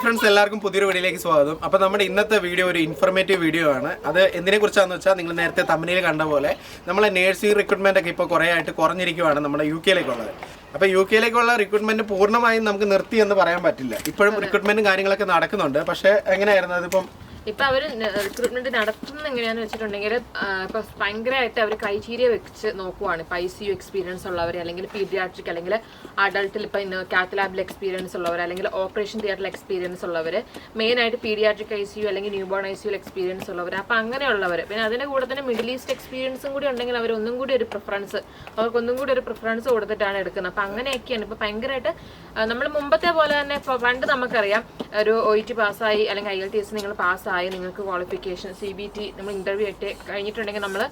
Friends, എല്ലാവർക്കും പുതിയൊരു വീഡിയോയിലേക്ക് സ്വാഗതം. അപ്പോൾ നമ്മുടെ ഇന്നത്തെ വീഡിയോ ഒരു ഇൻഫർമേറ്റീവ് വീഡിയോ ആണ്. അത് എന്തിനെ കുറിച്ചാണെന്ന് വെച്ചാൽ, നിങ്ങൾ നേരത്തെ തമ്പനിയിൽ കണ്ട പോലെ നമ്മളെ നേഴ്സിംഗ് റിക്രൂട്ട്മെന്റ് ഒക്കെ ഇപ്പോൾ കുറേ ആയിട്ട് കുറഞ്ഞിരിക്കുകയാണ് നമ്മുടെ UK-ലേക്കുള്ളത്. അപ്പോൾ UK-ലേക്കുള്ള റിക്രൂട്ട്മെന്റ് പൂർണ്ണമായും നമുക്ക് നിർത്തി എന്ന് പറയാൻ പറ്റില്ല. ഇപ്പോഴും റിക്രൂട്ട്മെന്റും കാര്യങ്ങളൊക്കെ നടക്കുന്നുണ്ട്. പക്ഷേ എങ്ങനെയായിരുന്നു അതിപ്പം ഇപ്പൊ അവര് റിക്രൂട്ട്മെന്റ് നടത്തുന്നത് എങ്ങനെയാന്ന് വെച്ചിട്ടുണ്ടെങ്കിൽ ഇപ്പൊ ഭയങ്കരമായിട്ട് അവർ ക്രൈറ്റീരിയ വെച്ച് നോക്കുവാണ്. ഇപ്പൊ ICU എക്സ്പീരിയൻസ് ഉള്ളവർ, അല്ലെങ്കിൽ പീഡിയാട്രിക്, അല്ലെങ്കിൽ അഡൾട്ടിൽ ഇപ്പൊ കാത്ത് ലാബിൽ എക്സ്പീരിയൻസ് ഉള്ളവർ, അല്ലെങ്കിൽ ഓപ്പറേഷൻ തിയേറ്ററിൽ എക്സ്പീരിയൻസ് ഉള്ളവർ, മെയിൻ ആയിട്ട് പീഡിയാട്രിക് ICU അല്ലെങ്കിൽ ന്യൂബോൺ ICU എക്സ്പീരിയൻസ് ഉള്ളവർ. അപ്പൊ അങ്ങനെയുള്ളവർ, പിന്നെ അതിന്റെ കൂടെ തന്നെ മിഡിൽ ഈസ്റ്റ് എക്സ്പീരിയൻസും കൂടി ഉണ്ടെങ്കിൽ അവർ ഒന്നും കൂടി ഒരു പ്രിഫറൻസ്, അവർക്കൊന്നും കൂടി ഒരു പ്രിഫറൻസ് കൊടുത്തിട്ടാണ് എടുക്കുന്നത്. അപ്പൊ അങ്ങനെയൊക്കെയാണ് ഇപ്പൊ ഭയങ്കരമായിട്ട് നമ്മൾ മുമ്പത്തെ പോലെ തന്നെ. ഇപ്പൊ പണ്ട് നമുക്കറിയാം, ഒരു OET പാസ്സായി അല്ലെങ്കിൽ IELTS നിങ്ങൾ പാസ്സായി, നിങ്ങൾക്ക് ക്വാളിഫിക്കേഷൻ CBT നമ്മൾ ഇന്റർവ്യൂ ഒക്കെ കഴിഞ്ഞിട്ടുണ്ടെങ്കിൽ നമ്മൾ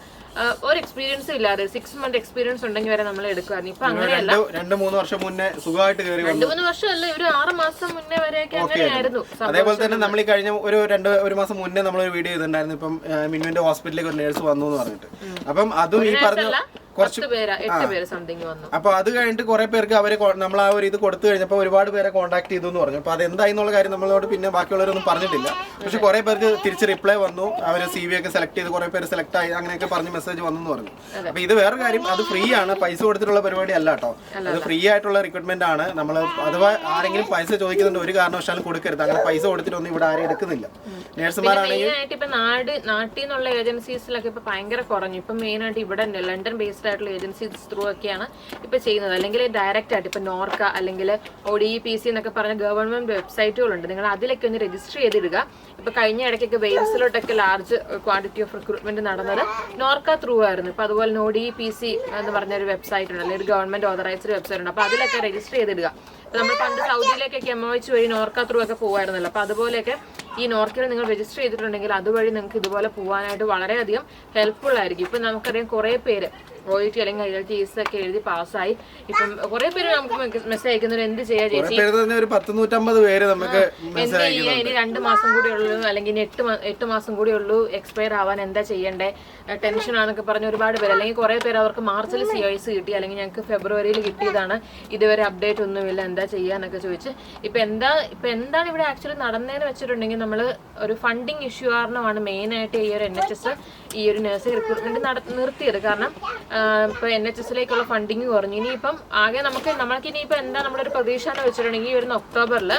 ഒരു എക്സ്പീരിയൻസും ഇല്ലാതെ 6 month എക്സ്പീരിയൻസ് ഉണ്ടെങ്കിൽ വരെ നമ്മൾ എടുക്കുമായിരുന്നു. ഇപ്പൊ അങ്ങനെയല്ല, 2-3 വർഷം മുന്നേ സുഖമായിട്ട് കയറി 2-3 വർഷമല്ല, ഒരു 6 മാസം മുന്നേ വരെയൊക്കെ അങ്ങനെയായിരുന്നു. അതേപോലെ തന്നെ നമ്മൾ ഈ കഴിഞ്ഞ ഒരു മാസം മുന്നേ നമ്മളൊരു വീഡിയോ ചെയ്തിട്ടുണ്ടായിരുന്നു. ഇപ്പം മിന്നുവിന്റെ ഹോസ്പിറ്റലിലേക്ക് ഒരു നേഴ്സ് വന്നു എന്ന് പറഞ്ഞിട്ട്. അപ്പം അതും ഈ പറഞ്ഞ 8 പേര് സംതിങ് വന്നു. അപ്പൊ അത് കഴിഞ്ഞിട്ട് കുറെ പേർക്ക് അവര് നമ്മൾ ആ ഒരു ഇത് കൊടുത്തു കഴിഞ്ഞപ്പോൾ ഒരുപാട് പേരെ കോൺടാക്ട് ചെയ്തു എന്ന് പറഞ്ഞു. അപ്പൊ അത് എന്തായെന്നുള്ള കാര്യം നമ്മളോട് പിന്നെ ബാക്കിയുള്ളവരൊന്നും പറഞ്ഞിട്ടില്ല. പക്ഷെ കുറെ പേർക്ക് തിരിച്ച് റിപ്ലൈ വന്നു. അവര് CV ഒക്കെ സെലക്ട് ചെയ്ത് കുറെ പേര് സെലക്ട് ആയി, അങ്ങനെയൊക്കെ പറഞ്ഞ് മെസ്സേജ് വന്നു എന്ന് പറഞ്ഞു. അപ്പൊ ഇത് വേറെ കാര്യം, അത് ഫ്രീ ആണ്, പൈസ കൊടുത്തിട്ടുള്ള പരിപാടി അല്ല കേട്ടോ. അത് ഫ്രീ ആയിട്ടുള്ള റിക്രൂട്ട്മെന്റ് ആണ്. നമ്മൾ അഥവാ ആരെങ്കിലും പൈസ ചോദിക്കുന്നുണ്ട്, ഒരു കാരണവശാലും കൊടുക്കരുത്. അങ്ങനെ പൈസ കൊടുത്തിട്ടൊന്നും ഇവിടെ ആരും എടുക്കുന്നില്ല. നേഴ്സുമാരാണെങ്കിൽ ഇപ്പൊ നാട്ടിൽ നിന്നുള്ള ഏജൻസീസിലൊക്കെ ഇപ്പൊ ഭയങ്കര കുറഞ്ഞു. ഇപ്പൊ മെയിൻ ആയിട്ട് ഇവിടെ ലണ്ടൻ ബേസ്ഡ് ആയിട്ടുള്ള ഏജൻസീസ് ത്രൂ ഒക്കെയാണ് ഇപ്പൊ ചെയ്യുന്നത്. അല്ലെങ്കിൽ ഡയറക്റ്റ് ആയിട്ട് ഇപ്പൊ നോർക്ക അല്ലെങ്കിൽ ODEPC എന്നൊക്കെ പറഞ്ഞ ഗവൺമെന്റ് വെബ്സൈറ്റുകളുണ്ട്. നിങ്ങൾ അതിലൊക്കെ ഒന്ന് രജിസ്റ്റർ ചെയ്തിടുക. ഇപ്പൊ കഴിഞ്ഞ ഇടയ്ക്കൊക്കെ വെയിൽസിലോട്ടൊക്കെ ലാർജ് ക്വാണ്ടിറ്റി ഓഫ് റിക്രൂട്ട്മെന്റ് നടന്നത് നോർക്ക ത്രൂ ആയിരുന്നു. ഇപ്പൊ അതുപോലെ ODEPC എന്ന് പറഞ്ഞൊരു വെബ്സൈറ്റ് ഉണ്ട്, അല്ലെങ്കിൽ ഒരു ഗവൺമെന്റ് ഓതറൈസ്ഡ് വെബ്സൈറ്റ് ഉണ്ട്. അപ്പൊ അതിലൊക്കെ രജിസ്റ്റർ ചെയ്തിടുക. നമ്മൾ പണ്ട് സൗദിയിലേക്കൊക്കെ MOH വഴി നോർക്ക ത്രൂ ഒക്കെ പോകുമായിരുന്നല്ലോ. അപ്പൊ അതുപോലെയൊക്കെ ഈ നോർക്കയിൽ നിങ്ങൾ രജിസ്റ്റർ ചെയ്തിട്ടുണ്ടെങ്കിൽ അതുവഴി നിങ്ങൾക്ക് ഇതുപോലെ പോകാനായിട്ട് വളരെയധികം ഹെൽപ്ഫുൾ ആയിരിക്കും. ഇപ്പൊ നമുക്കറിയാം കുറേ പേര് OET അല്ലെങ്കിൽ IELTS ഒക്കെ എഴുതി പാസ്സായി. ഇപ്പം കുറെ പേര് നമുക്ക് മെസ്സേജ് അയക്കുന്നവർ എന്ത് ചെയ്യാ ചേച്ചി, ഒരു 150 പേര് നമുക്ക് എന്ത് ചെയ്യാ, ഇനി 2 മാസം കൂടി ഉള്ളൂ, അല്ലെങ്കിൽ 8 മാസം കൂടി ഉള്ളൂ എക്സ്പയർ ആവാൻ, എന്താ ചെയ്യണ്ടേ, ടെൻഷൻ ആണെന്നൊക്കെ പറഞ്ഞ ഒരുപാട് പേര്. അല്ലെങ്കിൽ കുറെ പേര് അവർക്ക് മാർച്ചിൽ CIS കിട്ടി, അല്ലെങ്കിൽ ഞങ്ങൾക്ക് ഫെബ്രുവരിയിൽ കിട്ടിയതാണ്, ഇതുവരെ അപ്ഡേറ്റ് ഒന്നുമില്ല, എന്താ ചെയ്യാന്നൊക്കെ ചോദിച്ച്. ഇപ്പൊ എന്താണ് ഇവിടെ ആക്ച്വലി നടന്നതെന്ന് വെച്ചിട്ടുണ്ടെങ്കിൽ, നമ്മൾ ഒരു ഫണ്ടിങ് ഇഷ്യൂ കാരണമാണ് മെയിൻ ആയിട്ട് ഈ ഒരു NHS ഈ ഒരു നഴ്സിംഗ് റിക്രൂട്ട്മെന്റ് നിർത്തിയത്. കാരണം ഇപ്പൊ NHS-ലേക്കുള്ള ഫണ്ടിങ് കുറഞ്ഞു. ഇനിയിപ്പം ആകെ നമ്മൾക്ക് ഇനിയിപ്പോ എന്താ നമ്മുടെ ഒരു പ്രതീക്ഷ എന്ന് വെച്ചിട്ടുണ്ടെങ്കിൽ, ഈ വരുന്ന ഒക്ടോബറിൽ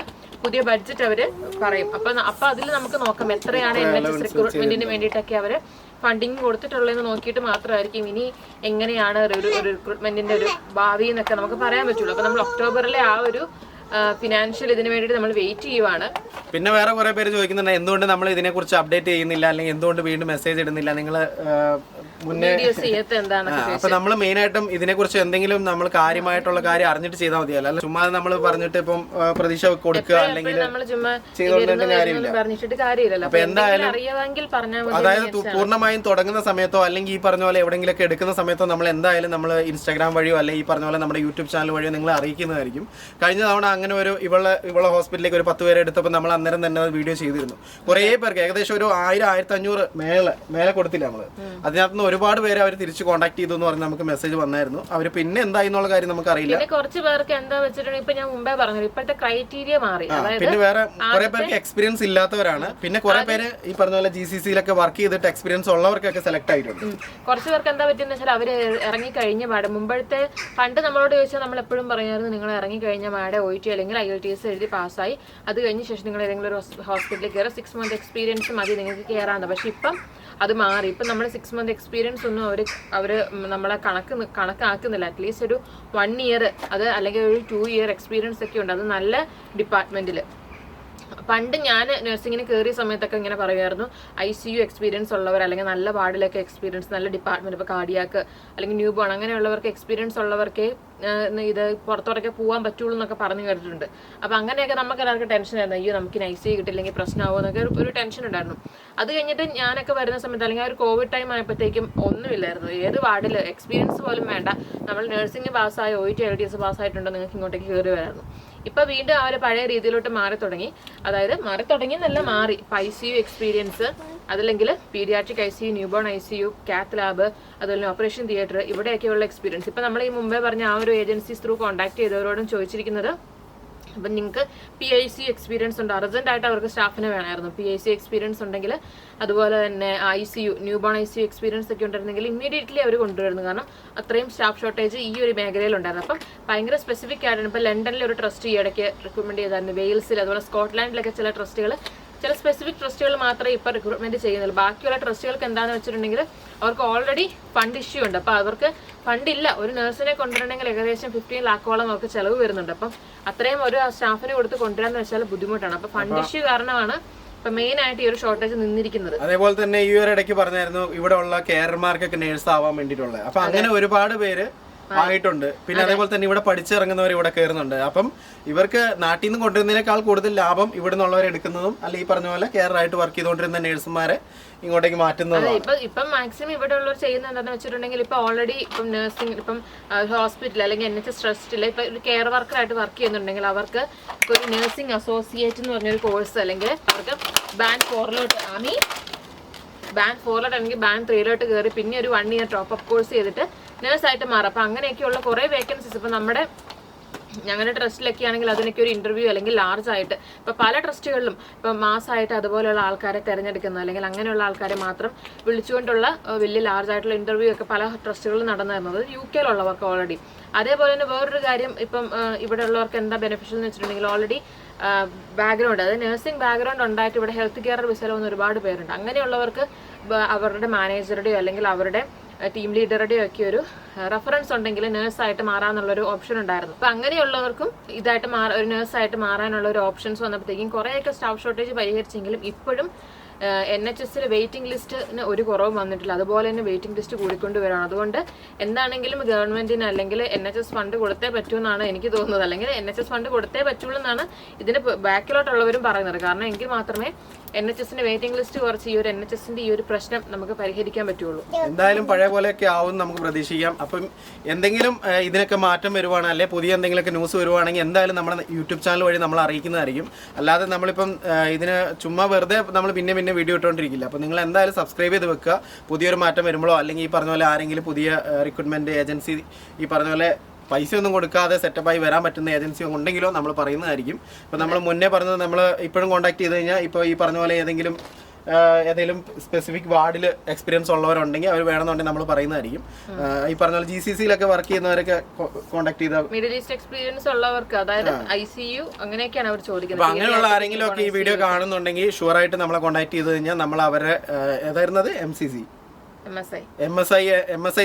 പുതിയ ബഡ്ജറ്റ് അവര് പറയും. അപ്പൊ അതിൽ നമുക്ക് നോക്കാം എത്രയാണ് NHS റിക്രൂട്ട്മെന്റിന് വേണ്ടിയിട്ടൊക്കെ അവര് ഫണ്ടിങ് കൊടുത്തിട്ടുള്ളതെന്ന് നോക്കിയിട്ട് മാത്രമായിരിക്കും ഇനി എങ്ങനെയാണ് ഒരു റിക്രൂട്ട്മെന്റിന്റെ ഒരു ഭാവി എന്നൊക്കെ നമുക്ക് പറയാൻ പറ്റുള്ളൂ. അപ്പൊ നമ്മൾ ഒക്ടോബറിലെ ആ ഒരു ഫിനാൻഷ്യൽ ഇതിന് വേണ്ടിയിട്ട് നമ്മൾ വെയിറ്റ് ചെയ്യുവാണ്. പിന്നെ വേറെ കുറെ പേര് ചോദിക്കുന്നുണ്ട്, എന്തുകൊണ്ട് നമ്മൾ ഇതിനെക്കുറിച്ച് അപ്ഡേറ്റ് ചെയ്യുന്നില്ല, അല്ലെങ്കിൽ എന്തുകൊണ്ട് വീണ്ടും മെസ്സേജ് ഇടുന്നില്ല, നിങ്ങൾ മുന്നേ. അപ്പൊ നമ്മൾ മെയിൻ ആയിട്ടും ഇതിനെക്കുറിച്ച് എന്തെങ്കിലും നമ്മൾ കാര്യമായിട്ടുള്ള കാര്യം അറിഞ്ഞിട്ട് ചെയ്താൽ മതിയല്ലോ. അല്ല ചുമ്മാ നമ്മൾ പറഞ്ഞിട്ട് ഇപ്പം പ്രതീക്ഷ കൊടുക്കുക അല്ലെങ്കിൽ ചെയ്തുകൊണ്ടിട്ട് കാര്യമില്ല. അപ്പൊ എന്തായാലും അതായത് പൂർണ്ണമായും തുടങ്ങുന്ന സമയത്തോ അല്ലെങ്കിൽ ഈ പറഞ്ഞ പോലെ എവിടെയെങ്കിലൊക്കെ എടുക്കുന്ന സമയത്തോ നമ്മൾ എന്തായാലും നമ്മൾ ഇൻസ്റ്റാഗ്രാം വഴിയോ അല്ലെങ്കിൽ ഈ പറഞ്ഞ പോലെ നമ്മുടെ യൂട്യൂബ് ചാനൽ വഴിയോ നിങ്ങൾ അറിയിക്കുന്നതായിരിക്കും. കഴിഞ്ഞ തവണ അങ്ങനെ ഒരു ഇവളെ ഹോസ്പിറ്റലിലേക്ക് ഒരു 10 പേരെ എടുത്തപ്പോൾ നമ്മൾ അന്നേരം തന്നെ വീഡിയോ ചെയ്തിരുന്നു. കുറേ പേർക്ക് ഏകദേശം ഒരു 1000-1500 മേലെ കൊടുത്തില്ല നമ്മൾ. അതിനകത്ത് ഒരുപാട് പേര് അവർ തിരിച്ച് കോൺടാക്ട് ചെയ്തു എന്ന് പറഞ്ഞ് നമുക്ക് മെസ്സേജ് വന്നായിരുന്നു. അവർ പിന്നെ എന്തായി എന്നുള്ള കാര്യം നമുക്ക് അറിയില്ല. പിന്നെ കുറച്ച് പേർക്ക് എന്താ വെച്ചിട്ടുണ്ടെങ്കിൽ, ഇപ്പൊ ഞാൻ മുമ്പേ പറഞ്ഞു, ഇപ്പോഴത്തെ ക്രൈറ്റീരിയ മാറി. പിന്നെ വേറെ കുറെ പേർക്ക് എക്സ്പീരിയൻസ് ഇല്ലാത്തവരാണ്. പിന്നെ കുറെ പേര് ഈ പറഞ്ഞ പോലെ GCC-യിലൊക്കെ വർക്ക് ചെയ്തിട്ട് എക്സ്പീരിയൻസ് ഉള്ളവർക്കൊക്കെ സെലക്ട് ആയിട്ടുണ്ട്. കുറച്ച് പേർക്ക് എന്താ പറ്റുന്ന വെച്ചാൽ, അവര് ഇറങ്ങി കഴിഞ്ഞ പാടെ മുമ്പത്തെ പണ്ട് നമ്മളോട് ചോദിച്ചാൽ നമ്മൾ എപ്പോഴും പറയായിരുന്നു, നിങ്ങൾ ഇറങ്ങി കഴിഞ്ഞ പാടെ OET അല്ലെങ്കിൽ IELTS എഴുതി പാസ്സായി, അത് കഴിഞ്ഞ ശേഷം നിങ്ങൾ ഏതെങ്കിലും ഒരു ഹോസ്പിറ്റലിൽ കയറാം, 6 month എക്സ്പീരിയൻസ് മതി നിങ്ങൾക്ക് കയറാന്ന്. പക്ഷെ ഇപ്പം അത് മാറി. ഇപ്പം നമ്മൾ 6 month എക്സ്പീരിയൻസ് ഒന്നും അവര് നമ്മളെ കണക്കാക്കുന്നില്ല. അറ്റ്ലീസ്റ്റ് ഒരു 1 year അത് അല്ലെങ്കിൽ ഒരു 2 year എക്സ്പീരിയൻസ് ഒക്കെ ഉണ്ട്. അത് നല്ല ഡിപ്പാർട്ട്മെന്റിൽ. പണ്ട് ഞാൻ നഴ്സിങ്ങിന് കയറിയ സമയത്തൊക്കെ ഇങ്ങനെ പറയുമായിരുന്നു, ICU എക്സ്പീരിയൻസ് ഉള്ളവർ, അല്ലെങ്കിൽ നല്ല വാർഡിലൊക്കെ എക്സ്പീരിയൻസ്, നല്ല ഡിപ്പാർട്ട്മെന്റ്, ഇപ്പോൾ കാർഡിയാക്ക് അല്ലെങ്കിൽ ന്യൂബോൺ അങ്ങനെയുള്ളവർക്ക് എക്സ്പീരിയൻസ് ഉള്ളവർക്ക് ഇത് പുറത്തോട്ടൊക്കെ പോകാൻ പറ്റുള്ളൂ എന്നൊക്കെ പറഞ്ഞു കേട്ടിട്ടുണ്ട്. അപ്പം അങ്ങനെയൊക്കെ നമുക്ക് എല്ലാവർക്കും ടെൻഷൻ ആയിരുന്നു, അയ്യോ നമുക്ക് ICU കിട്ടില്ലെങ്കിൽ പ്രശ്നമാകുമോ എന്നൊക്കെ ഒരു ടെൻഷൻ ഉണ്ടായിരുന്നു. അത് കഴിഞ്ഞിട്ട് ഞാനൊക്കെ വരുന്ന സമയത്ത്, അല്ലെങ്കിൽ ആ ഒരു കോവിഡ് ടൈം ആയപ്പോഴത്തേക്കും ഒന്നുമില്ലായിരുന്നു. ഏത് വാർഡിൽ എക്സ്പീരിയൻസ് പോലും വേണ്ട, നമ്മൾ നഴ്സിംഗ് പാസ്സായ OET IELTS പാസ്സായിട്ടുണ്ടോ നിങ്ങൾക്ക് ഇങ്ങോട്ടേക്ക് കയറി വരായിരുന്നു. ഇപ്പൊ വീണ്ടും അവർ പഴയ രീതിയിലോട്ട് മാറി തുടങ്ങി എന്നല്ല മാറി. ICU എക്സ്പീരിയൻസ്, അതല്ലെങ്കിൽ paediatric ICU, newborn ICU, cath lab, അതുപോലെ ഓപ്പറേഷൻ തിയേറ്റർ, ഇവിടെയൊക്കെയുള്ള എക്സ്പീരിയൻസ്. ഇപ്പൊ നമ്മൾ ഈ മുമ്പേ പറഞ്ഞ ആ ഒരു ഏജൻസീസ് ത്രൂ കോൺടാക്ട് ചെയ്തവരോടും ചോദിച്ചിരിക്കുന്നത് അപ്പം നിങ്ങൾക്ക് PIC എക്സ്പീരിയൻസ് ഉണ്ട്, അർജന്റായിട്ട് അവർക്ക് സ്റ്റാഫിനെ വേണമായിരുന്നു. PIC എക്സ്പീരിയൻസ് ഉണ്ടെങ്കിൽ, അതുപോലെ തന്നെ ICU ന്യൂബോൺ ICU എക്സ്പീരിയൻസ് ഒക്കെ ഉണ്ടായിരുന്നെങ്കിൽ ഇമ്മീഡിയറ്റ്ലി അവർ കൊണ്ടുവരുന്നു. കാരണം അത്രയും സ്റ്റാഫ് ഷോർട്ടേജ് ഈ ഒരു മേഖലയിലുണ്ടായിരുന്നു. അപ്പം ഭയങ്കര സ്പെസിഫിക് ആയിട്ടാണ്. ഇപ്പോൾ ലണ്ടനിൽ ഒരു ട്രസ്റ്റ് ഈ ഇടയ്ക്ക് റിക്രൂട്ട്മെന്റ് ചെയ്തായിരുന്നു, വെയിൽസിൽ, അതുപോലെ സ്കോട്ട്ലാൻഡിലൊക്കെ ചില ട്രസ്റ്റുകൾ, ചില സ്പെസിഫിക് ട്രസ്റ്റുകൾ മാത്രമേ ഇപ്പോൾ റിക്രൂട്ട്മെന്റ് ചെയ്യുന്നുള്ളൂ. ബാക്കിയുള്ള ട്രസ്റ്റുകൾക്ക് എന്താണെന്ന് വെച്ചിട്ടുണ്ടെങ്കിൽ അവർക്ക് ഓൾറെഡി ഫണ്ട് ഇഷ്യൂ ഉണ്ട്. അപ്പോൾ അവർക്ക് ഫണ്ടില്ല. ഒരു നഴ്സിനെ കൊണ്ടുവരണമെങ്കിൽ ഏകദേശം 15 lakhോളം അവർക്ക് ചിലവ് വരുന്നുണ്ട്. അപ്പം അത്രയും ഒരു സ്റ്റാഫിന് കൊടുത്ത് കൊണ്ടുവരാന്ന് വെച്ചാൽ ബുദ്ധിമുട്ടാണ്. അപ്പോൾ ഫണ്ട് ഇഷ്യൂ കാരണമാണ് ഇപ്പൊ മെയിൻ ആയിട്ട് ഈ ഒരു ഷോർട്ടേജ് നിന്നിരിക്കുന്നത്. അതേപോലെ തന്നെ ഈ ഒരു ഇടയ്ക്ക് പറഞ്ഞായിരുന്നു ഇവിടെ ഉള്ള കെയർമാർക്കൊക്കെ നേഴ്സ് ആവാൻ വേണ്ടിയിട്ടുള്ളത്. അപ്പൊ അങ്ങനെ ഒരുപാട് പേര് ആയിട്ടുണ്ട്. പിന്നെ അതേപോലെ തന്നെ ഇവിടെ പഠിച്ചിറങ്ങുന്നവർ ഇവിടെ കയറുന്നുണ്ട്. അപ്പം ഇവർക്ക് നാട്ടിൽ നിന്ന് കൊണ്ടുവരുന്നതിനേക്കാൾ കൂടുതൽ ലാഭം ഇവിടെ നിന്നുള്ളവർ എടുക്കുന്നതും അല്ല ഈ പറഞ്ഞ പോലെ കെയർ ആയിട്ട് വർക്ക് ചെയ്തുകൊണ്ടിരുന്ന നേഴ്സുമാരെ ഇങ്ങോട്ടേക്ക് മാറ്റുന്നതും. ഇപ്പം മാക്സിമം ഇവിടെ ഉള്ളവർ ചെയ്യുന്നത് എന്താണെന്ന് വെച്ചിട്ടുണ്ടെങ്കിൽ ഇപ്പൊ ഓൾറെഡി ഇപ്പം നഴ്സിംഗ്, ഇപ്പം ഹോസ്പിറ്റൽ അല്ലെങ്കിൽ NHS ട്രസ്റ്റിൽ ഇപ്പൊ ഒരു കെയർ വർക്കറായിട്ട് വർക്ക് ചെയ്യുന്നുണ്ടെങ്കിൽ അവർക്ക് ഒരു നഴ്സിംഗ് അസോസിയേറ്റ് എന്ന് പറഞ്ഞൊരു കോഴ്സ്, അല്ലെങ്കിൽ അവർക്ക് ബാൻഡ് 4 അല്ലെങ്കിൽ ബാൻഡ് 3 കയറി പിന്നെ ഒരു 1 year ടോപ്പ് അപ്പ് കോഴ്സ് ചെയ്തിട്ട് നേഴ്സായിട്ട് മാറാം. അപ്പം അങ്ങനെയൊക്കെയുള്ള കുറേ വേക്കൻസീസ് ഇപ്പം നമ്മുടെ ഞങ്ങളുടെ ട്രസ്റ്റിലൊക്കെ ആണെങ്കിൽ അതിനൊക്കെ ഒരു ഇന്റർവ്യൂ അല്ലെങ്കിൽ ലാർജ് ആയിട്ട് ഇപ്പം പല ട്രസ്റ്റുകളിലും ഇപ്പം മാസമായിട്ട് അതുപോലെയുള്ള ആൾക്കാരെ തിരഞ്ഞെടുക്കുന്ന അല്ലെങ്കിൽ അങ്ങനെയുള്ള ആൾക്കാരെ മാത്രം വിളിച്ചുകൊണ്ടുള്ള വലിയ ലാർജ് ആയിട്ടുള്ള ഇന്റർവ്യൂ ഒക്കെ പല ട്രസ്റ്റുകളിലും നടന്നിരുന്നത് UK യിലുള്ളവർക്ക് ഓൾറെഡി. അതേപോലെ തന്നെ വേറൊരു കാര്യം, ഇപ്പം ഇവിടെ ഉള്ളവർക്ക് എന്താ ബെനിഫിഷ്യൽ എന്ന് വെച്ചിട്ടുണ്ടെങ്കിൽ ഓൾറെഡി ബാക്ക്ഗ്രൗണ്ട്, അതായത് നഴ്സിംഗ് ബാക്ക്ഗ്രൗണ്ട് ഉണ്ടായിട്ട് ഇവിടെ ഹെൽത്ത് കെയർ വിസയിൽ വന്ന ഒരുപാട് പേരുണ്ട്. അങ്ങനെയുള്ളവർക്ക് അവരുടെ മാനേജറുടെയോ അല്ലെങ്കിൽ അവരുടെ ടീം ലീഡറുടെയോ ഒക്കെ ഒരു റെഫറൻസ് ഉണ്ടെങ്കിൽ നേഴ്സായിട്ട് മാറാന്നുള്ളൊരു ഓപ്ഷൻ ഉണ്ടായിരുന്നു. അപ്പം അങ്ങനെയുള്ളവർക്കും ഇതായിട്ട് ഒരു നേഴ്സായിട്ട് മാറാനുള്ള ഒരു ഓപ്ഷൻസ് വന്നപ്പോഴത്തേക്കും കുറേയൊക്കെ സ്റ്റാഫ് ഷോർട്ടേജ് പരിഹരിച്ചെങ്കിലും ഇപ്പോഴും NHSൽ വെയിറ്റിംഗ് ലിസ്റ്റിന് ഒരു കുറവും വന്നിട്ടില്ല. അതുപോലെ തന്നെ വെയിറ്റിംഗ് ലിസ്റ്റ് കൂടിക്കൊണ്ട് വരികയാണ്. അതുകൊണ്ട് എന്താണെങ്കിലും ഗവൺമെന്റിന് അല്ലെങ്കിൽ NHS ഫണ്ട് കൊടുത്തേ പറ്റൂ എന്നാണ് എനിക്ക് തോന്നുന്നത്. അല്ലെങ്കിൽ NHS ഫണ്ട് കൊടുത്തേ പറ്റുള്ളൂ എന്നാണ് ഇതിന് ബാക്കിലോട്ടുള്ളവരും പറയുന്നത്. കാരണം എങ്കിൽ മാത്രമേ NHSന്റെ വെയിറ്റിംഗ് ലിസ്റ്റ് കുറച്ച് ഈ ഒരു NHSന്റെ ഈ ഒരു പ്രശ്നം നമുക്ക് പരിഹരിക്കാൻ പറ്റുള്ളൂ. എന്തായാലും പഴയ പോലെയൊക്കെ ആവും നമുക്ക് പ്രതീക്ഷിക്കാം. അപ്പം എന്തെങ്കിലും ഇതിനൊക്കെ മാറ്റം വരുവാണ്, അല്ലെ പുതിയ എന്തെങ്കിലുമൊക്കെ ന്യൂസ് വരുവാണെങ്കിൽ എന്തായാലും നമ്മുടെ യൂട്യൂബ് ചാനൽ വഴി നമ്മൾ അറിയിക്കുന്നതായിരിക്കും. അല്ലാതെ നമ്മളിപ്പം ഇതിന് ചുമ്മാ വെറുതെ നമ്മൾ പിന്നെ വീഡിയോ ഇട്ടുകൊണ്ടിരിക്കില്ല. അപ്പോൾ നിങ്ങൾ എന്തായാലും സബ്സ്ക്രൈബ് ചെയ്ത് വെക്കുക. പുതിയൊരു മാറ്റം വരുമ്പോഴോ അല്ലെങ്കിൽ ഈ പറഞ്ഞ പോലെ ആരെങ്കിലും പുതിയ റിക്രൂട്ട്മെന്റ് ഏജൻസി ഈ പറഞ്ഞ പോലെ പൈസ ഒന്നും കൊടുക്കാതെ സെറ്റപ്പായി വരാൻ പറ്റുന്ന ഏജൻസി ഉണ്ടെങ്കിലോ നമ്മൾ പറയുന്നതായിരിക്കും. ഇപ്പോൾ നമ്മൾ മുന്നേ പറഞ്ഞത് നമ്മൾ ഇപ്പോഴും കോൺടാക്ട് ചെയ്ത് കഴിഞ്ഞാൽ ഇപ്പോൾ ഈ പറഞ്ഞ പോലെ ഏതെങ്കിലും സ്പെസിഫിക് വാർഡിൽ എക്സ്പീരിയൻസ് ഉള്ളവരുണ്ടെങ്കിൽ അവർ വേണമെന്നുണ്ടെങ്കിൽ നമ്മൾ പറയുന്നതായിരിക്കും. ഈ പറഞ്ഞ പോലെ GCCയിലൊക്കെ വർക്ക് ചെയ്യുന്നവരൊക്കെ കോൺടാക്ട് ചെയ്താൽ മിഡിൽ ഈസ്റ്റ് എക്സ്പീരിയൻസ് ഉള്ളവർക്ക്, അതായത് ICU അങ്ങനെയൊക്കെയാണ് അവർ ചോദിക്കുന്നത്. അപ്പോൾ അങ്ങനെയുള്ള ആരെങ്കിലും ഒക്കെ ഈ വീഡിയോ കാണുന്നുണ്ടെങ്കിൽ ഷുവറായിട്ട് നമ്മളെ കോൺടാക്ട് ചെയ്ത് കഴിഞ്ഞാൽ നമ്മൾ അവരെ ഏതായിരുന്നത് MSI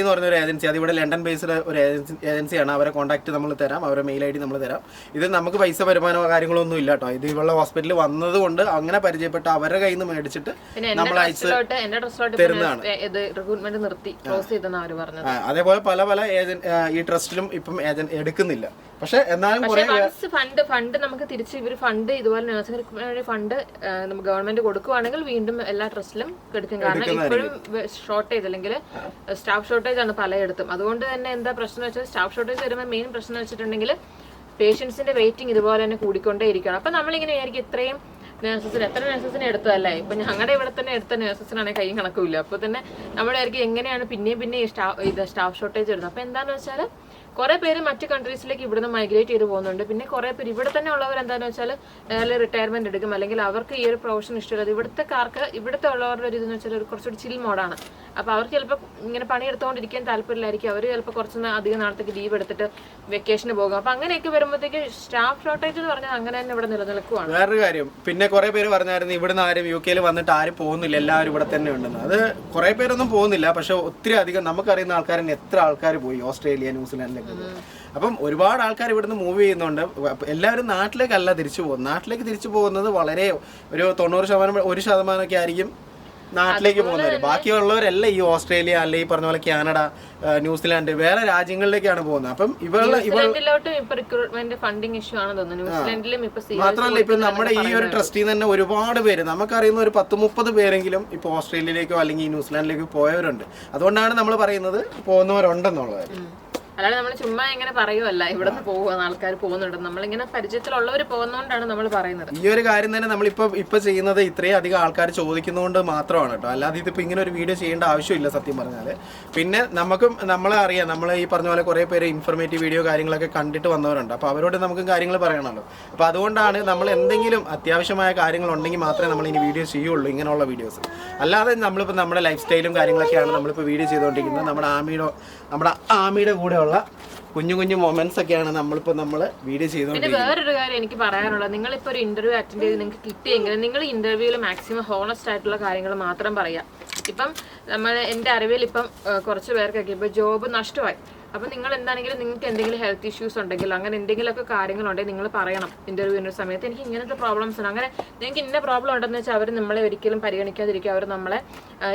എന്ന് പറഞ്ഞ ഒരു ഏജൻസി, അതിവിടെ ലണ്ടൻ ബേസ്ഡ് ഒരു ഏജൻസിയാണ്. അവരെ കോൺടാക്ട് നമ്മൾ തരാം, അവരെ മെയിൽ ID നമ്മൾ തരാം. ഇത് നമുക്ക് പൈസ വരുമാനമോ കാര്യങ്ങളൊന്നും ഇല്ല കേട്ടോ. ഇത് ഇവളുടെ ഹോസ്പിറ്റലിൽ വന്നത് കൊണ്ട് അങ്ങനെ പരിചയപ്പെട്ട അവരുടെ കയ്യിൽ നിന്ന് മേടിച്ചിട്ട് നമ്മൾ അയച്ച് തരുന്നതാണ്. അതേപോലെ പല ഈ ട്രസ്റ്റിലും ഇപ്പം ഏജന്റ് എടുക്കുന്നില്ല. പക്ഷെ എന്നാലും ഫണ്ട് നമുക്ക് തിരിച്ച് ഇവർ ഫണ്ട് ഇതുപോലെ നഴ്സിംഗ് ഫണ്ട് നമുക്ക് ഗവൺമെന്റ് കൊടുക്കുവാണെങ്കിൽ വീണ്ടും എല്ലാ ട്രസ്റ്റിലും എടുക്കും. കാരണം ഇപ്പോഴും ഷോർട്ടേജ് അല്ലെങ്കിൽ സ്റ്റാഫ് ഷോർട്ടേജ് ആണ് പലയിടത്തും. അതുകൊണ്ട് തന്നെ എന്താ പ്രശ്നം വെച്ചാൽ സ്റ്റാഫ് ഷോർട്ടേജ് വരുമ്പോൾ മെയിൻ പ്രശ്നം വെച്ചിട്ടുണ്ടെങ്കിൽ പേഷ്യൻസിന്റെ വെയിറ്റിംഗ് ഇതുപോലെ തന്നെ കൂടിക്കൊണ്ടേ ഇരിക്കണം. അപ്പൊ നമ്മളിങ്ങനെ വിചാരിക്കും ഇത്രയും നഴ്സസിന് എത്ര നഴ്സസിനെ എടുത്തതല്ലേ, ഇപ്പൊ ഞങ്ങളുടെ ഇവിടെ തന്നെ എടുത്ത നഴ്സസിനാണെങ്കിൽ കൈ കണക്കില്ല. അപ്പൊ തന്നെ നമ്മളായിരിക്കും എങ്ങനെയാണ് പിന്നെയും സ്റ്റാഫ് ഷോർട്ടേജ് വരുന്നത്. അപ്പൊ എന്താന്ന് വെച്ചാൽ കുറെ പേര് മറ്റു കൺട്രീസിലേക്ക് ഇവിടുന്ന് മൈഗ്രേറ്റ് ചെയ്ത് പോകുന്നുണ്ട്. പിന്നെ കുറെ പേര് ഇവിടെ തന്നെ ഉള്ളവർ എന്താണെന്ന് വെച്ചാൽ റിട്ടയർമെന്റ് എടുക്കും, അല്ലെങ്കിൽ അവർക്ക് ഈ ഒരു പ്രൊഫഷൻ ഇഷ്ടമല്ല. ഇവിടുത്തെ ഉള്ളവരുടെ ഒരു ഇതെന്ന് വെച്ചാൽ കുറച്ചുകൂടി ചിൽ മോഡാണ്. അപ്പൊ അവർക്ക് ചിലപ്പോൾ ഇങ്ങനെ പണിയെടുത്തുകൊണ്ടിരിക്കാൻ താല്പര്യമില്ലായിരിക്കും. അവർ ചിലപ്പോൾ കുറച്ചൊന്ന് അധികം നാളത്തേക്ക് ലീവ് എടുത്തിട്ട് വെക്കേഷന് പോകും. അപ്പൊ അങ്ങനെയൊക്കെ വരുമ്പോഴത്തേക്ക് സ്റ്റാഫ് ഷോർട്ടേജ് എന്ന് പറഞ്ഞാൽ അങ്ങനെ തന്നെ ഇവിടെ നിലനിൽക്കുവാണ്. വേറൊരു കാര്യം, പിന്നെ കുറെ പേര് പറഞ്ഞായിരുന്നു ഇവിടുന്ന് ആരും UK വന്നിട്ട് ആരും പോകുന്നില്ല, എല്ലാവരും ഇവിടെ തന്നെ ഉണ്ടെന്ന്. അത് കുറെ പേരൊന്നും പോകുന്നില്ല, പക്ഷെ ഒത്തിരി അധികം നമുക്കറിയുന്ന ആൾക്കാർ എത്ര ആൾക്കാർ പോയി ഓസ്ട്രേലിയ, ന്യൂസിലാൻഡിലേക്ക്. അപ്പം ഒരുപാട് ആൾക്കാർ ഇവിടുന്ന് മൂവ് ചെയ്യുന്നുണ്ട്. എല്ലാവരും നാട്ടിലേക്കല്ല തിരിച്ചു പോകുന്നത്. നാട്ടിലേക്ക് തിരിച്ചു പോകുന്നത് വളരെ ഒരു 90%, 1% ആയിരിക്കും നാട്ടിലേക്ക് പോകുന്നത്. ബാക്കിയുള്ളവരെല്ലാം ഈ ഓസ്ട്രേലിയ അല്ലെ ഈ പറഞ്ഞ പോലെ കാനഡ, ന്യൂസിലാൻഡ്, വേറെ രാജ്യങ്ങളിലേക്കാണ് പോകുന്നത്. അപ്പം മാത്രമല്ല ഇപ്പൊ നമ്മുടെ ഈ ഒരു ട്രസ്റ്റിൽ നിന്ന് തന്നെ ഒരുപാട് പേര്, നമുക്കറിയുന്ന ഒരു 10-30 പേരെങ്കിലും ഇപ്പൊ ഓസ്ട്രേലിയയിലേക്കോ അല്ലെങ്കിൽ ന്യൂസിലാൻഡിലേക്കോ പോയവരുണ്ട്. അതുകൊണ്ടാണ് നമ്മൾ പറയുന്നത് പോകുന്നവരുണ്ടെന്നുള്ളത്. അല്ലാതെ നമ്മൾ ചുമ്മാ ഇങ്ങനെ പറയുമല്ല ഇവിടെ നിന്ന് പോകുന്ന ആൾക്കാർ പോകുന്നുണ്ട്, നമ്മളിങ്ങനെ പരിചയത്തിലുള്ളവർ പോകുന്നതുകൊണ്ടാണ് നമ്മൾ പറയുന്നത്. ഈ ഒരു കാര്യം തന്നെ നമ്മളിപ്പോ ചെയ്യുന്നത് ഇത്രയും അധികം ആൾക്കാർ ചോദിക്കുന്നതുകൊണ്ട് മാത്രമാണ് കേട്ടോ, അല്ലാതെ ഇതിപ്പോ ഇങ്ങനെ ഒരു വീഡിയോ ചെയ്യേണ്ട ആവശ്യമില്ല സത്യം പറഞ്ഞാൽ. പിന്നെ നമ്മളെ അറിയാം, നമ്മൾ ഈ പറഞ്ഞ പോലെ കുറെ പേര് ഇൻഫർമേറ്റീവ് വീഡിയോ കാര്യങ്ങളൊക്കെ കണ്ടിട്ട് വന്നവരുണ്ട്, അപ്പോൾ അവരോട് നമുക്ക് കാര്യങ്ങൾ പറയണമല്ലോ. അപ്പോൾ അതുകൊണ്ടാണ് നമ്മൾ എന്തെങ്കിലും അത്യാവശ്യമായ കാര്യങ്ങൾ ഉണ്ടെങ്കിൽ മാത്രമേ നമ്മൾ ഇനി വീഡിയോ ചെയ്യുള്ളൂ, ഇങ്ങനെയുള്ള വീഡിയോസ്. അല്ലാതെ നമ്മളിപ്പോൾ നമ്മുടെ ലൈഫ് സ്റ്റൈലും കാര്യങ്ങളൊക്കെയാണ് നമ്മളിപ്പോൾ വീഡിയോ ചെയ്തുകൊണ്ടിരിക്കുന്നത്. നമ്മുടെ ആമിയുടെ കൂടെയുള്ള കുഞ്ഞു കുഞ്ഞു മൊമെന്റ്സ് ഒക്കെയാണ് നമ്മൾ വീഡിയോ ചെയ്തുകൊണ്ടിരിക്കുന്നത്. പിന്നെ വേറൊരു കാര്യം എനിക്ക് പറയാനുള്ളത്, നിങ്ങളിപ്പോൾ ഒരു ഇന്റർവ്യൂ അറ്റൻഡ് ചെയ്ത് നിങ്ങൾക്ക് കിട്ടിയെങ്കിൽ നിങ്ങൾ ഇന്റർവ്യൂവിൽ മാക്സിമം ഹോണസ്റ്റ് ആയിട്ടുള്ള കാര്യങ്ങൾ മാത്രം പറയാം. ഇപ്പം എൻ്റെ അറിവിൽ ഇപ്പം കുറച്ച് പേർക്കൊക്കെ ഇപ്പോൾ ജോബ് നഷ്ടമായി, അപ്പം നിങ്ങൾ എന്താണെങ്കിലും നിങ്ങൾക്ക് എന്തെങ്കിലും ഹെൽത്ത് ഇഷ്യൂസ് ഉണ്ടെങ്കിൽ അങ്ങനെ എന്തെങ്കിലുമൊക്കെ കാര്യങ്ങളുണ്ടെങ്കിൽ നിങ്ങൾ പറയണം ഇന്റർവ്യൂവിൻ്റെ സമയത്ത്, എനിക്ക് ഇങ്ങനത്തെ പ്രോബ്ലംസ് ഉണ്ട്, അങ്ങനെ നിങ്ങൾക്ക് ഇന്ന പ്രോബ്ലം ഉണ്ടെന്ന് വെച്ചാൽ അവർ നമ്മളെ ഒരിക്കലും പരിഗണിക്കാതിരിക്കുക, അവർ നമ്മളെ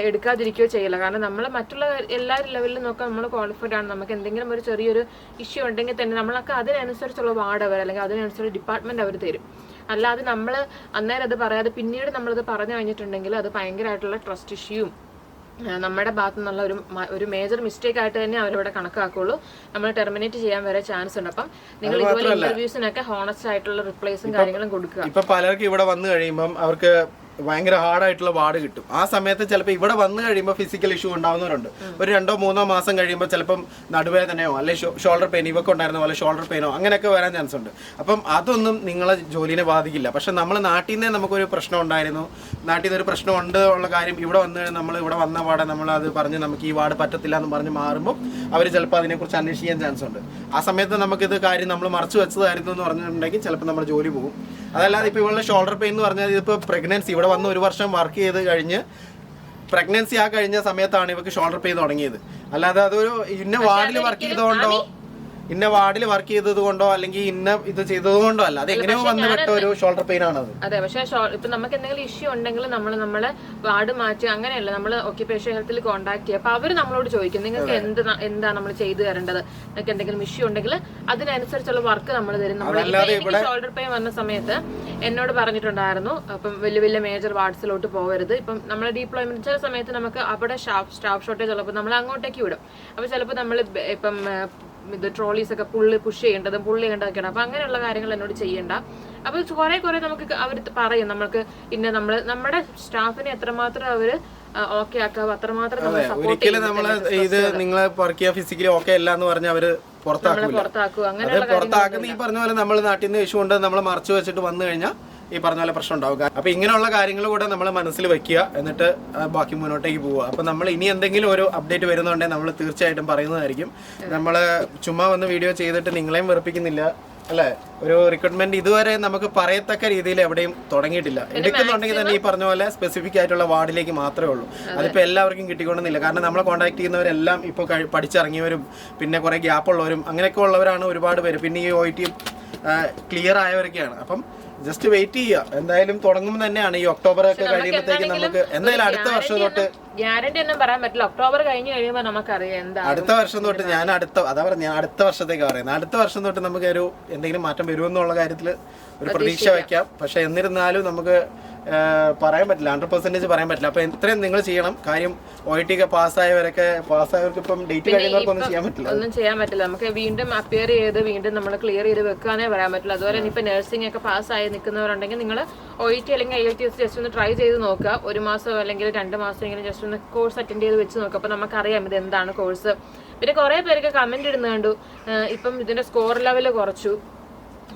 എടുക്കാതിരിക്കുകയോ ചെയ്യില്ല. കാരണം നമ്മൾ മറ്റുള്ള എല്ലാ ലെവലിലും നോക്കാൻ നമ്മൾ ക്വാളിഫൈഡ് ആണ്. നമുക്ക് എന്തെങ്കിലും ഒരു ചെറിയൊരു ഇഷ്യൂ ഉണ്ടെങ്കിൽ തന്നെ നമ്മളൊക്കെ അതിനനുസരിച്ചുള്ള വാർഡ് അവർ അല്ലെങ്കിൽ അതിനനുസരിച്ച് ഡിപ്പാർട്ട്മെന്റ് അവർ തരും. അല്ലാതെ നമ്മൾ അന്നേരം അത് പറയാതെ പിന്നീട് നമ്മളത് പറഞ്ഞു കഴിഞ്ഞിട്ടുണ്ടെങ്കിൽ അത് ഭയങ്കരമായിട്ടുള്ള ട്രസ്റ്റ് ഇഷ്യൂവും നമ്മുടെ ഭാഗത്തു നിന്നുള്ള ഒരു മേജർ മിസ്റ്റേക്ക് ആയിട്ട് തന്നെ അവരിവിടെ കണക്കാക്കുള്ളൂ. നമ്മൾ ടെർമിനേറ്റ് ചെയ്യാൻ വരെ ചാൻസ് ഉണ്ട്. അപ്പം നിങ്ങൾ ഇതുപോലെ ഇന്റർവ്യൂസിനൊക്കെ ഹോണസ്റ്റ് ആയിട്ടുള്ള റിപ്ലൈസും കാര്യങ്ങളും കൊടുക്കുക. ഇപ്പൊ പലർക്കും ഇവിടെ വന്നു കഴിയുമ്പം അവർക്ക് ഭയങ്കര ഹാർഡായിട്ടുള്ള വാർഡ് കിട്ടും. ആ സമയത്ത് ചിലപ്പോൾ ഇവിടെ വന്നു കഴിയുമ്പോൾ ഫിസിക്കൽ ഇഷ്യൂ ഉണ്ടാവുന്നവരുണ്ട്. ഒരു 2-3 മാസം കഴിയുമ്പോൾ ചിലപ്പം നടുവേദനയോ അല്ലെങ്കിൽ ഷോൾഡർ പെയിൻ, ഇവർക്ക് ഉണ്ടായിരുന്ന പോലെ ഷോൾഡർ പെയിനോ അങ്ങനെയൊക്കെ വരാൻ ചാൻസ് ഉണ്ട്. അപ്പം അതൊന്നും നിങ്ങളെ ജോലിനെ ബാധിക്കില്ല. പക്ഷെ നമ്മൾ നാട്ടിൽ നിന്നേ നമുക്കൊരു പ്രശ്നം ഉണ്ടായിരുന്നു, നാട്ടിൽ നിന്നൊരു പ്രശ്നം ഉണ്ട് ഉള്ള കാര്യം ഇവിടെ വന്ന് നമ്മൾ ഇവിടെ വന്ന പാടെ നമ്മളത് പറഞ്ഞ് നമുക്ക് ഈ വാർഡ് പറ്റത്തില്ല എന്ന് പറഞ്ഞ് മാറുമ്പോൾ അവർ ചിലപ്പോൾ അതിനെക്കുറിച്ച് അന്വേഷിക്കാൻ ചാൻസ് ഉണ്ട്. ആ സമയത്ത് നമുക്കിത് കാര്യം നമ്മൾ മറച്ചു വെച്ചതായിരുന്നു എന്ന് പറഞ്ഞിട്ടുണ്ടെങ്കിൽ ചിലപ്പോൾ നമ്മുടെ ജോലി പോകും. അതല്ലാതെ ഇപ്പോൾ ഇവളുടെ ഷോൾഡർ പെയിൻ എന്ന് പറഞ്ഞാൽ ഇതിപ്പോൾ പ്രഗ്നൻസി ഇവിടെ വന്ന് 1 വർഷം വർക്ക് ചെയ്ത് കഴിഞ്ഞ് പ്രഗ്നൻസി ആ കഴിഞ്ഞ സമയത്താണ് ഇവർക്ക് ഷോൾഡർ പെയിൻ തുടങ്ങിയത്. അല്ലാതെ അതൊരു ഇന്ന വാർഡിൽ വർക്ക് ചെയ്തുകൊണ്ടോ അല്ലെങ്കിൽ ഇന്ന ഇത് ചെയ്തതുകൊണ്ടോ അല്ല, അത് എങ്ങനെയോ വന്നുവിട്ട ഒരു ഷോൾഡർ പെയിൻ ആണത്. അതെ, പക്ഷേ ഇപ്പൊ നമുക്ക് എന്തെങ്കിലും ഇഷ്യൂ ഉണ്ടെങ്കിൽ നമ്മളെ വാർഡ് മാറ്റി അങ്ങനെയല്ല, നമ്മൾ ഓക്യുപേഷൻ ഹെൽത്തിൽ കോൺടാക്ട് ചെയ്യുക. അപ്പൊ അവര് നമ്മളോട് ചോദിക്കും നിങ്ങൾക്ക് എന്താ നമ്മൾ ചെയ്തു തരേണ്ടത്, നിങ്ങൾക്ക് എന്തെങ്കിലും ഇഷ്യൂ ഉണ്ടെങ്കിൽ അതിനനുസരിച്ചുള്ള വർക്ക് നമ്മൾ തരും. നമ്മൾ ഷോൾഡർ പെയിൻ വന്ന സമയത്ത് എന്നോട് പറഞ്ഞിട്ടുണ്ടായിരുന്നു, അപ്പം വലിയ മേജർ വാർഡ്സിലോട്ട് പോകരുത്. ഇപ്പം നമ്മൾ ഡീപ്ലോയ്മെന്റ് ചില സമയത്ത് നമുക്ക് അവിടെ സ്റ്റാഫ് ഷോർട്ടേജ് ഉള്ളപ്പോൾ നമ്മൾ അങ്ങോട്ടേക്ക് വിടും. അപ്പൊ ചിലപ്പോൾ നമ്മൾ ഇപ്പം ഇത് ട്രോളീസ് ഒക്കെ പുഷ് ചെയ്യേണ്ടതും പുള്ളി ചെയ്യേണ്ടതൊക്കെയാണ്. അപ്പൊ അങ്ങനെയുള്ള കാര്യങ്ങൾ എന്നോട് ചെയ്യണ്ട. അപ്പൊ കുറെ നമുക്ക് അവർ പറയും നമ്മൾക്ക് നമ്മുടെ സ്റ്റാഫിനെ എത്രമാത്രം അവര് ഓക്കെ ആക്കാവോ അത്രമാത്രം ഒരിക്കലും നമ്മള് ഇത് നിങ്ങളെ വർക്ക് ഫിസിക്കലി ഓക്കെ അല്ല എന്ന് പറഞ്ഞാൽ അവര് പുറത്താക്കും. അങ്ങനെ പുറത്താക്കുന്ന ഈ പറഞ്ഞ പോലെ നമ്മൾ നാട്ടിൽ നിന്ന് ഇഷ്യൂ കൊണ്ട് നമ്മൾ മറച്ചു വെച്ചിട്ട് വന്നു കഴിഞ്ഞാൽ ഈ പറഞ്ഞ പോലെ പ്രശ്നം ഉണ്ടാവുക. അപ്പൊ ഇങ്ങനെയുള്ള കാര്യങ്ങൾ കൂടെ നമ്മൾ മനസ്സിൽ വെക്കുക, എന്നിട്ട് ബാക്കി മുന്നോട്ടേക്ക് പോവുക. അപ്പൊ നമ്മൾ ഇനി എന്തെങ്കിലും ഒരു അപ്ഡേറ്റ് വരുന്നുണ്ടെങ്കിൽ നമ്മൾ തീർച്ചയായിട്ടും പറയുന്നതായിരിക്കും. നമ്മൾ ചുമ്മാ വന്ന് വീഡിയോ ചെയ്തിട്ട് നിങ്ങളെയും വെറുപ്പിക്കുന്നില്ല അല്ലെ, ഒരു റിക്രൂട്ട്മെന്റ് ഇതുവരെ നമുക്ക് പറയത്തക്ക രീതിയിൽ എവിടെയും തുടങ്ങിയിട്ടില്ല. എടുക്കുന്നുണ്ടെങ്കിൽ തന്നെ ഈ പറഞ്ഞ പോലെ സ്പെസിഫിക് ആയിട്ടുള്ള വാർഡിലേക്ക് മാത്രമേ ഉള്ളൂ. അതിപ്പോ എല്ലാവർക്കും കിട്ടിക്കൊള്ളുന്നില്ല. കാരണം നമ്മളെ കോൺടാക്ട് ചെയ്യുന്നവരെല്ലാം ഇപ്പോൾ പഠിച്ചിറങ്ങിയവരും പിന്നെ കുറെ ഗ്യാപ്പ് ഉള്ളവരും അങ്ങനെയൊക്കെ ഉള്ളവരാണ് ഒരുപാട് പേര്. പിന്നെ ഈ OIT ക്ലിയർ ആയവരൊക്കെയാണ്. അപ്പം ജസ്റ്റ് വെയിറ്റ് ചെയ്യുക. എന്തായാലും തുടങ്ങുമ്പോൾ തന്നെയാണ് ഈ ഒക്ടോബർ ഒക്കെ കഴിയുമ്പോഴത്തേക്ക് നമുക്ക് എന്തായാലും അടുത്ത വർഷം തൊട്ട് ഗ്യാരണ്ടി ഒന്നും പറയാൻ പറ്റില്ല. ഒക്ടോബർ കഴിഞ്ഞ് കഴിയുമ്പോൾ നമുക്കറിയാം എന്താ അടുത്ത വർഷം തൊട്ട്. ഞാൻ അടുത്ത വർഷത്തേക്ക് പറയുന്നത്. അടുത്ത വർഷം തൊട്ട് നമുക്ക് ഒരു എന്തെങ്കിലും മാറ്റം വരുമെന്നുള്ള കാര്യത്തിൽ ഒരു പ്രതീക്ഷ വയ്ക്കാം. പക്ഷെ എന്നിരുന്നാലും നമുക്ക് പറയാൻ പറ്റില്ല, 100% പറയാൻ പറ്റില്ല. അപ്പൊ എത്രയും നിങ്ങൾ ചെയ്യണം. കാര്യം OIT ഒക്കെ പാസ്സായവർക്ക് ഇപ്പം ഡേറ്റ് കഴിയുന്നവർക്കൊന്നും ചെയ്യാൻ പറ്റില്ല. നമുക്ക് വീണ്ടും അപ്പിയർ ചെയ്ത് വീണ്ടും നമ്മൾ ക്ലിയർ ചെയ്ത് വെക്കാനേ പറയാൻ പറ്റില്ല. അതുപോലെ ഇപ്പൊ നഴ്സിംഗ് ഒക്കെ പാസ്സായി നിൽക്കുന്നവരുണ്ടെങ്കിൽ നിങ്ങൾ OIT അല്ലെങ്കിൽ IELTS ജസ്റ്റ് ഒന്ന് ട്രൈ ചെയ്ത് നോക്കുക. 1 മാസം അല്ലെങ്കിൽ 2 മാസം ഇങ്ങനെ ജസ്റ്റ് ഒന്ന് കോഴ്സ് അറ്റൻഡ് ചെയ്ത് വെച്ച് നോക്കുക. അപ്പൊ നമുക്കറിയാം ഇത് എന്താണ് കോഴ്സ്. പിന്നെ കുറെ പേരൊക്കെ കമന്റ് ഇടുന്ന കണ്ടു, ഇപ്പം ഇതിന്റെ സ്കോർ ലെവൽ കുറച്ചു,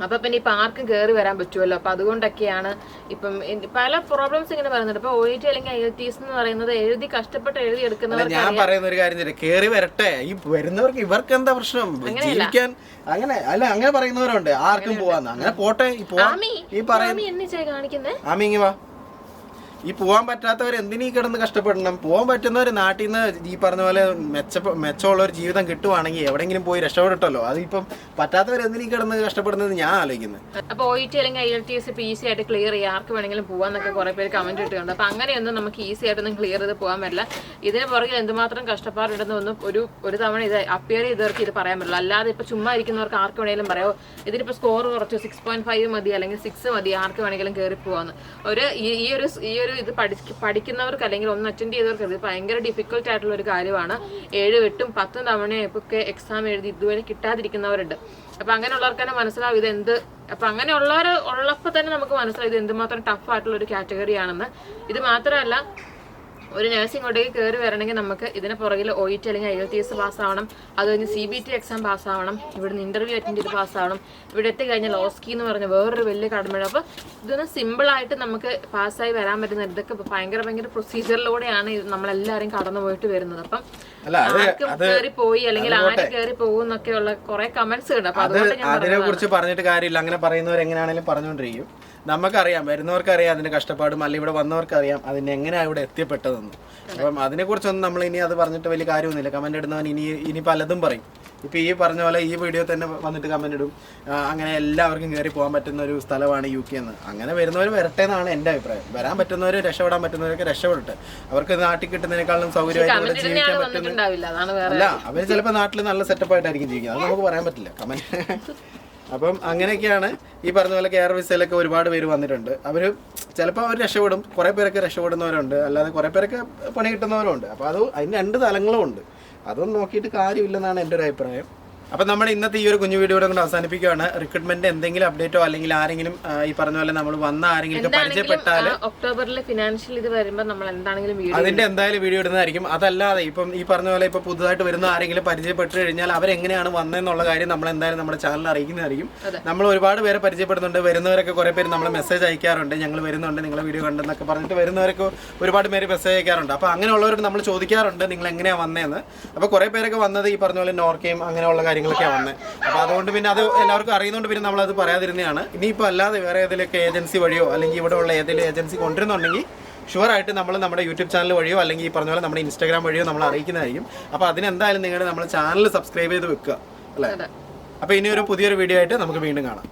അപ്പൊ പിന്നെ ഇപ്പൊ ആർക്കും കയറി വരാൻ പറ്റുമല്ലോ. അപ്പൊ അതുകൊണ്ടൊക്കെയാണ് ഇപ്പം പല പ്രോബ്ലംസ് ഇങ്ങനെ പറയുന്നുണ്ട്. ഇപ്പൊ OIT അല്ലെങ്കിൽ IELTS എന്ന് പറയുന്നത് കഷ്ടപ്പെട്ട് എഴുതി എടുക്കുന്നവർ. ഞാൻ പറയുന്ന ഒരു കാര്യം കയറി വരട്ടെ, ഈ വരുന്നവർക്ക് ഇവർക്ക് എന്താ പ്രശ്നം, ജീവിക്കാൻ അങ്ങനെ പറയുന്നവരുണ്ട്. ആർക്കും പോവാന്ന്, അങ്ങനെ പോട്ടെ. ഈ കാണിക്കുന്നേ ആമിങ്ങി വാ. ഈ പോകാൻ പറ്റാത്തവർ എന്തിനീ കിടന്ന് കഷ്ടപ്പെടണം? പോകാൻ പറ്റുന്നവർ നാട്ടിൽ നിന്ന് ഈ പറഞ്ഞ പോലെ മെച്ചമുള്ള ഒരു ജീവിതം കിട്ടുവാണെങ്കിൽ എവിടെയെങ്കിലും പോയി രക്ഷപ്പെടട്ടല്ലോ. അതിപ്പം പറ്റാത്തവർ എന്തിനീ കിടന്ന് കഷ്ടപ്പെടുന്നത് ഞാൻ ആലോചിക്കുന്നത്. അപ്പൊ OIT അല്ലെങ്കിൽ IELTS ഈസി ആയിട്ട് ക്ലിയർ ചെയ്യാം, ആർക്ക് വേണമെങ്കിലും പോവാന്നൊക്കെ കുറെ പേര് കമന്റ് ഇട്ടുണ്ട്. അപ്പൊ അങ്ങനെയൊന്നും നമുക്ക് ഈസി ആയിട്ടൊന്നും ക്ലിയർ ചെയ്ത് പോകാൻ പറ്റില്ല. ഇതിന് പുറകിൽ എന്തുമാത്രം കഷ്ടപ്പാടുണ്ടെന്നൊന്നും ഒരു തവണ ഇത് അപ്പിയർ ചെയ്തവർക്ക് ഇത് പറയാൻ പറ്റില്ല. അല്ലാതെ ഇപ്പൊ ചുമ്മാ ഇരിക്കുന്നവർക്ക് ആർക്ക് വേണമെങ്കിലും പറയാമോ ഇതിനിപ്പോ സ്കോർ കുറച്ച് 6.5 മതി അല്ലെങ്കിൽ 6 മതി, ആർക്ക് വേണമെങ്കിലും കയറി പോവാന്ന്. ഈ ഒരു ഇത് പഠിക്കുന്നവർക്ക് അല്ലെങ്കിൽ ഒന്ന് അറ്റൻഡ് ചെയ്തവർക്ക് ഇത് ഭയങ്കര ഡിഫിക്കൽട്ട് ആയിട്ടുള്ള ഒരു കാര്യമാണ്. 7, 8, 10 തവണയൊക്കെ എക്സാം എഴുതി ഇതുവരെ കിട്ടാതിരിക്കുന്നവരുണ്ട്. അപ്പൊ അങ്ങനെയുള്ളവർക്ക് തന്നെ മനസ്സിലാവും ഇത് എന്ത്. അപ്പൊ അങ്ങനെയുള്ളവർ ഉള്ളപ്പോൾ തന്നെ നമുക്ക് മനസ്സിലാവും ഇത് എന്തുമാത്രം ടഫ് ആയിട്ടുള്ള ഒരു കാറ്റഗറി ആണെന്ന്. ഇത് മാത്രമല്ല, ഒരു നഴ്സിംഗ് ഇങ്ങോട്ടേക്ക് കയറി വരണമെങ്കിൽ നമുക്ക് ഇതിന് പുറകിൽ OET അല്ലെങ്കിൽ IELTS പാസ്സാവണം, അത് കഴിഞ്ഞ് CBT എക്സാം പാസ്സാവണം, ഇവിടുന്ന് ഇന്റർവ്യൂ അറ്റൻഡ് ചെയ്ത് പാസ്സാവണം, ഇവിടെ എത്തിക്കഴിഞ്ഞാൽ ലോസ്കി എന്ന് പറഞ്ഞ വേറൊരു വലിയ കടമയാണ്. അപ്പോൾ ഇതൊന്ന് സിമ്പിളായിട്ട് നമുക്ക് പാസ്സായി വരാൻ പറ്റുന്ന ഇതൊക്കെ ഭയങ്കര പ്രൊസീജിയറിലൂടെയാണ് നമ്മളെല്ലാവരും കടന്നു പോയിട്ട് വരുന്നത്. അപ്പം ആർക്കും കയറി പോയി അല്ലെങ്കിൽ ആര് കയറി പോകുന്നൊക്കെയുള്ള കുറെ കമന്റ്സ് ഉണ്ട്. അപ്പൊ അതിനെ കുറിച്ച് പറഞ്ഞിട്ട് കാര്യമില്ല. അങ്ങനെ പറയുന്നവർ എങ്ങനെയാണെങ്കിലും പറഞ്ഞുകൊണ്ടിരിക്കും. നമുക്കറിയാം, വരുന്നവർക്കറിയാം അതിന്റെ കഷ്ടപ്പാടും, അല്ലെങ്കിൽ ഇവിടെ വന്നവർക്കറിയാം അതിന് എങ്ങനെയാണ് ഇവിടെ എത്തിപ്പെട്ടതെന്ന്. അപ്പം അതിനെക്കുറിച്ചൊന്നും നമ്മൾ ഇനി അത് പറഞ്ഞിട്ട് വലിയ കാര്യമൊന്നുമില്ല. കമന്റ് ഇടുന്നവൻ ഇനി പലതും പറയും. ഇപ്പൊ ഈ പറഞ്ഞ പോലെ ഈ വീഡിയോ തന്നെ വന്നിട്ട് കമന്റ് ഇടും, അങ്ങനെ എല്ലാവർക്കും കയറി പോകാൻ പറ്റുന്ന ഒരു സ്ഥലമാണ് UK എന്ന്. അങ്ങനെ വരുന്നവർ വരട്ടെ എന്നാണ് എൻ്റെ അഭിപ്രായം. വരാൻ പറ്റുന്നവർ, രക്ഷപ്പെടാൻ പറ്റുന്നവരൊക്കെ രക്ഷപ്പെടട്ടെ. അവർക്ക് നാട്ടിൽ കിട്ടുന്നതിനേക്കാളും സൗകര്യമായിട്ട് ഇവിടെ ജീവിക്കാൻ പറ്റുന്ന അല്ല, അവർ ചിലപ്പോൾ നാട്ടിൽ നല്ല സെറ്റപ്പായിട്ടായിരിക്കും ജീവിക്കുന്നത്. അത് നമുക്ക് പറയാൻ പറ്റില്ല കമന്റ്. അപ്പം അങ്ങനെയൊക്കെയാണ്. ഈ പറഞ്ഞ പോലെ KR വിസയിലൊക്കെ ഒരുപാട് പേര് വന്നിട്ടുണ്ട്. അവർ ചിലപ്പോൾ അവർ രക്ഷപ്പെടും, കുറേ പേരൊക്കെ രക്ഷപ്പെടുന്നവരുണ്ട്, അല്ലാതെ കുറേ പേരൊക്കെ പണി കിട്ടുന്നവരുണ്ട്. അപ്പോൾ അതിന് 2 തലങ്ങളും ഉണ്ട്. അതൊന്നും നോക്കിയിട്ട് കാര്യമില്ലെന്നാണ് എൻ്റെ ഒരു അഭിപ്രായം. അപ്പം നമ്മൾ ഇന്നത്തെ ഈ ഒരു കുഞ്ഞു വീഡിയോ കൊണ്ട് അവസാനിപ്പിക്കുകയാണ്. റിക്രൂട്ട്മെന്റ് എന്തെങ്കിലും അപ്ഡേറ്റോ അല്ലെങ്കിൽ ആരെങ്കിലും ഈ പറഞ്ഞ പോലെ നമ്മൾ വന്ന ആരെങ്കിലും പരിചയപ്പെട്ടാൽ ഒക്ടോബറിൽ ഫിനാൻഷ്യൽ ഇത് വരുമ്പോൾ നമ്മൾ എന്താണെങ്കിലും അതിന്റെ എന്തായാലും വീഡിയോ ഇടുന്നതായിരിക്കും. അതല്ലാതെ ഇപ്പം ഈ പറഞ്ഞ പോലെ ഇപ്പൊ പുതുതായിട്ട് വരുന്ന ആരെങ്കിലും പരിചയപ്പെട്ട് കഴിഞ്ഞാൽ അവരെങ്ങനെയാണ് വന്നതെന്നുള്ള കാര്യം നമ്മൾ എന്തായാലും നമ്മുടെ ചാനലിൽ അറിയിക്കുന്നതായിരിക്കും. നമ്മൾ ഒരുപാട് പേരെ പരിചയപ്പെടുന്നുണ്ട്. വരുന്നവരൊക്കെ കുറെ പേര് നമ്മൾ മെസ്സേജ് അയക്കാറുണ്ട്, ഞങ്ങൾ വരുന്നുണ്ട് നിങ്ങളെ വീഡിയോ കണ്ടെന്നൊക്കെ പറഞ്ഞിട്ട് വരുന്നവരൊക്കെ ഒരുപാട് പേര് മെസ്സേജ് അയക്കാറുണ്ട്. അപ്പോൾ അങ്ങനെയുള്ളവരോട് നമ്മൾ ചോദിക്കാറുണ്ട് നിങ്ങൾ എങ്ങനെയാണ് വന്നതെന്ന്. അപ്പോൾ കുറെ പേരൊക്കെ വന്നത് ഈ പറഞ്ഞ പോലെ നോർക്കയും അങ്ങനെയുള്ള കാര്യങ്ങളൊക്കെയാണ് വന്നത്. അപ്പോൾ അതുകൊണ്ട് പിന്നെ അത് എല്ലാവർക്കും അറിയുന്നതുകൊണ്ട് പിന്നെ നമ്മളത് പറയാതിരുന്നതാണ്. ഇനിയിപ്പോൾ അല്ലാതെ വേറെ ഏതെങ്കിലുമൊക്കെ ഏജൻസി വഴിയോ അല്ലെങ്കിൽ ഇവിടെ ഉള്ള ഏതെങ്കിലും ഏജൻസി കൊണ്ടുവരുന്നുണ്ടെങ്കിൽ ഷുവറായിട്ട് നമ്മൾ നമ്മുടെ യൂട്യൂബ് ചാനൽ വഴിയോ അല്ലെങ്കിൽ ഈ പറഞ്ഞ പോലെ നമ്മുടെ ഇൻസ്റ്റാഗ്രാം വഴിയോ നമ്മൾ അറിയിക്കുന്നതായിരിക്കും. അപ്പോൾ അതിനെന്തായാലും നിങ്ങൾ നമ്മുടെ ചാനൽ സബ്സ്ക്രൈബ് ചെയ്ത് വെക്കുക അല്ലേ. അപ്പോൾ ഇനി ഒരു പുതിയൊരു വീഡിയോ ആയിട്ട് നമുക്ക് വീണ്ടും കാണാം.